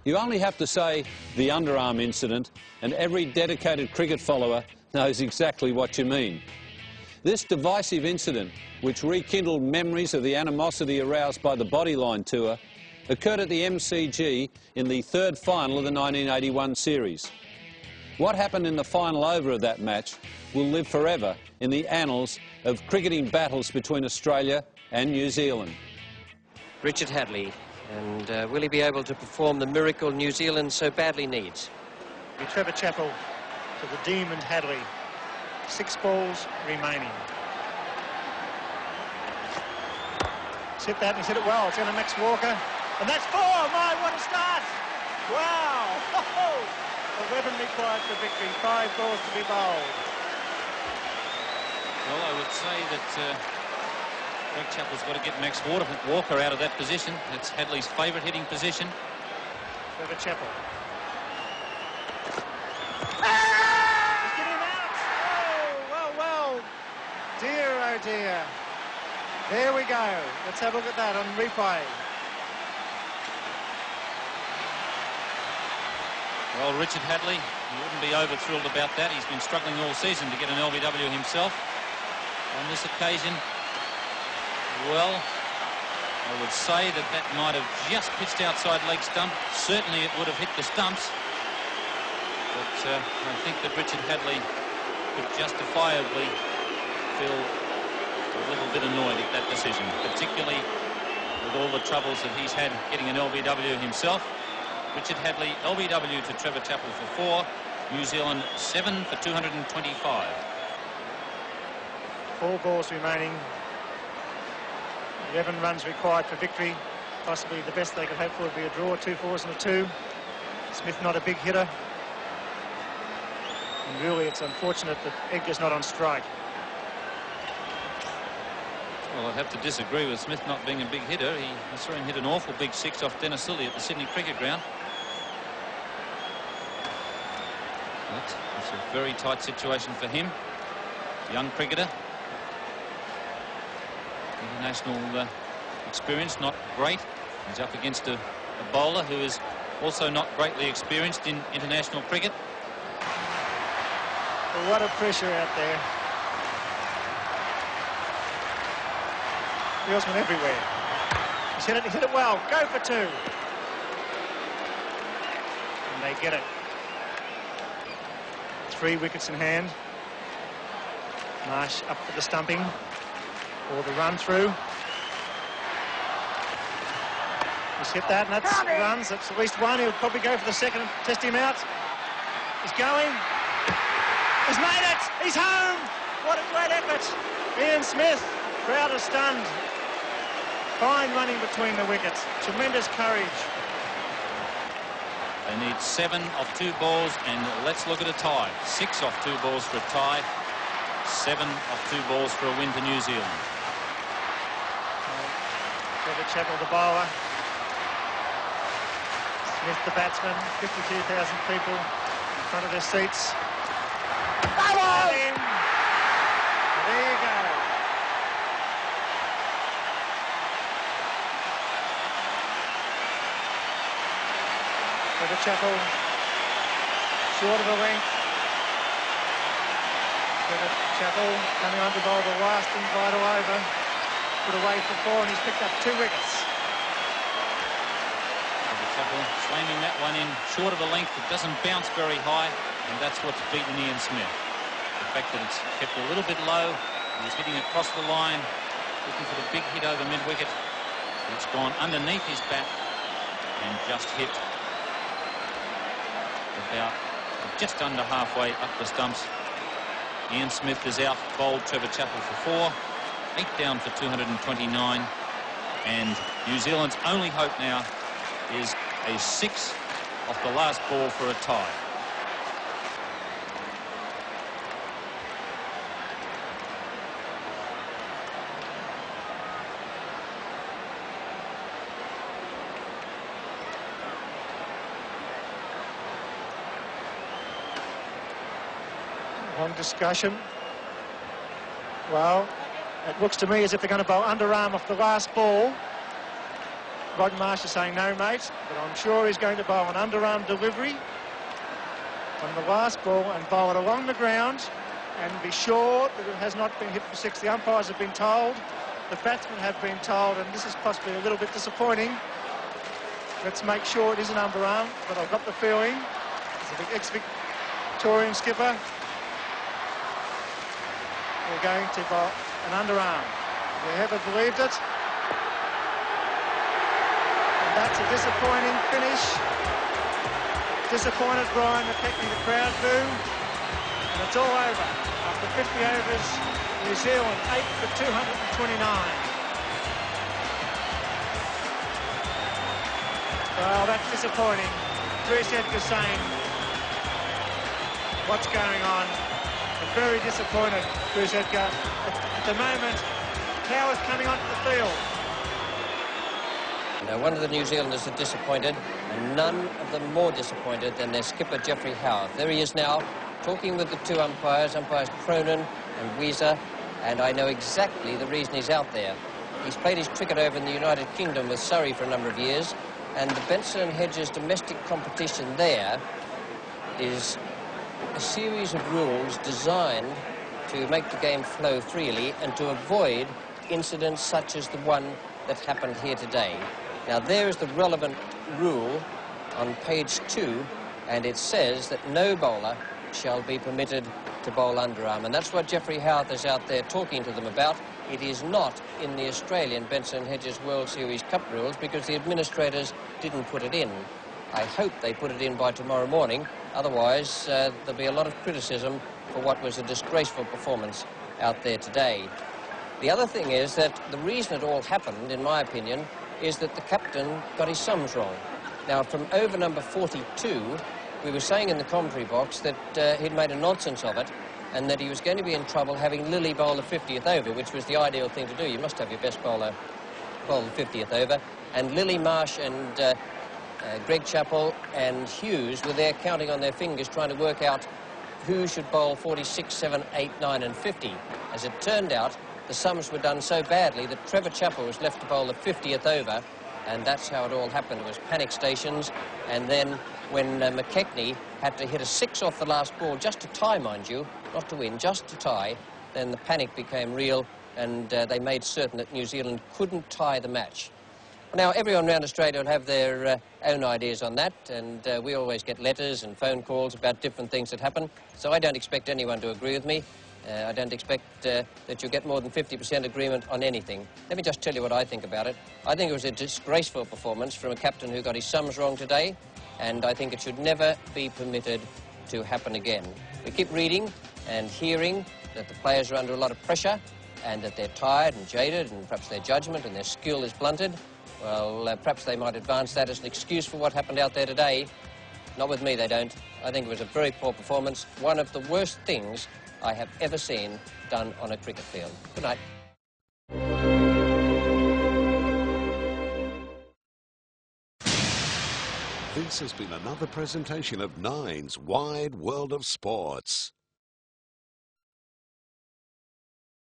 You only have to say the underarm incident and every dedicated cricket follower knows exactly what you mean. This divisive incident, which rekindled memories of the animosity aroused by the Bodyline tour, occurred at the MCG in the third final of the 1981 series. What happened in the final over of that match will live forever in the annals of cricketing battles between Australia and New Zealand. Richard Hadlee, and will he be able to perform the miracle New Zealand so badly needs? Trevor Chappell to the Demon Hadlee. 6 balls remaining. He's hit that, and he's hit it well. It's going to Max Walker, and that's 4. My, what a start! Wow! 11 required for victory. 5 balls to be bowled. Well, I would say that Greg Chappell's got to get Max Walker out of that position. That's Hadley's favourite hitting position. Trevor Chappell. Dear, oh dear. There we go. Let's have a look at that on replay. Well, Richard Hadlee, he wouldn't be over-thrilled about that. He's been struggling all season to get an LBW himself. On this occasion, well, I would say that that might have just pitched outside leg stump. Certainly it would have hit the stumps. But I think that Richard Hadlee could justifiably feel a little bit annoyed at that decision, particularly with all the troubles that he's had getting an LBW himself. Richard Hadlee, LBW to Trevor Chappell for 4. New Zealand 7 for 225. 4 balls remaining. 11 runs required for victory. Possibly the best they could hope for would be a draw, 2 4s and a 2. Smith not a big hitter. And really it's unfortunate that Edgar's not on strike. Well, I'd have to disagree with Smith not being a big hitter. I saw him hit an awful big 6 off Dennis Lilly at the Sydney Cricket Ground. But it's a very tight situation for him. Young cricketer. International experience, not great. He's up against a bowler who is also not greatly experienced in international cricket. Well, what a pressure out there. Fieldsman everywhere. He's hit it well. Go for 2. And they get it. 3 wickets in hand. Marsh up for the stumping. Or the run through. He's hit that, and that's runs. That's at least 1. He'll probably go for the second and test him out. He's going. He's made it. He's home. What a great effort. Ian Smith, crowd is stunned. Fine running between the wickets. Tremendous courage. They need 7 off 2 balls, and let's look at a tie. 6 off 2 balls for a tie. 7 off 2 balls for a win to New Zealand. Trevor Chappell, the bowler. Smith, the batsman. 52,000 people in front of their seats. And there you go. Trevor Chappell, short of the length. Trevor Chappell coming on to bowl the last and vital over. Put away for 4, and he's picked up 2 wickets. Trevor Chappell slamming that one in short of the length. It doesn't bounce very high, and that's what's beaten Ian Smith. The fact that it's kept a little bit low. He's hitting across the line, looking for the big hit over mid-wicket. It's gone underneath his bat and just hit about just under halfway up the stumps. Ian Smith is out, bowled Trevor Chappell for 4. 8 down for 229. And New Zealand's only hope now is a 6 off the last ball for a tie. Long discussion. Well, it looks to me as if they're going to bowl underarm off the last ball. Rod Marsh is saying no, mate, but I'm sure he's going to bowl an underarm delivery on the last ball and bowl it along the ground and be sure that it has not been hit for six. The umpires have been told, the batsmen have been told, and this is possibly a little bit disappointing. Let's make sure it is an underarm, but I've got the feeling it's an ex-Victorian skipper. We're going to bowl an underarm. We ever believed it? And that's a disappointing finish. Disappointed Brian McKechnie, the crowd boo. And it's all over. After 50 overs, New Zealand 8 for 229. Well, that's disappointing. Bruce Edgar saying, what's going on? I'm very disappointed, Bruce Edgar. At the moment, Power's coming onto the field. No wonder the New Zealanders are disappointed, and none of them more disappointed than their skipper, Geoffrey Howe. There he is now, talking with the two umpires Cronin and Weezer, and I know exactly the reason he's out there. He's played his cricket over in the United Kingdom with Surrey for a number of years, and the Benson and Hedges domestic competition there is a series of rules designed to make the game flow freely and to avoid incidents such as the one that happened here today. Now, there is the relevant rule on page 2, and it says that no bowler shall be permitted to bowl underarm, and that's what Geoffrey Howe is out there talking to them about. It is not in the Australian Benson and Hedges World Series Cup rules because the administrators didn't put it in. I hope they put it in by tomorrow morning, otherwise there'll be a lot of criticism for what was a disgraceful performance out there today. The other thing is that the reason it all happened, in my opinion, is that the captain got his sums wrong. Now, from over number 42, we were saying in the commentary box that he'd made a nonsense of it and that he was going to be in trouble having Lilly bowl the 50th over, which was the ideal thing to do. You must have your best bowler bowl the 50th over. And Lilly, Marsh and Greg Chappell and Hughes were there counting on their fingers trying to work out who should bowl 46, 7, 8, 9 and 50. As it turned out, the sums were done so badly that Trevor Chappell was left to bowl the 50th over, and that's how it all happened. It was panic stations, and then when McKechnie had to hit a 6 off the last ball, just to tie, mind you, not to win, just to tie, then the panic became real, and they made certain that New Zealand couldn't tie the match. Now, everyone around Australia will have their own ideas on that, and we always get letters and phone calls about different things that happen, so I don't expect anyone to agree with me. I don't expect that you'll get more than 50% agreement on anything. Let me just tell you what I think about it. I think it was a disgraceful performance from a captain who got his sums wrong today, and I think it should never be permitted to happen again. We keep reading and hearing that the players are under a lot of pressure and that they're tired and jaded and perhaps their judgment and their skill is blunted. Well, perhaps they might advance that as an excuse for what happened out there today. Not with me, they don't. I think it was a very poor performance, one of the worst things I have ever seen done on a cricket field. Good night. This has been another presentation of Nine's Wide World of Sports.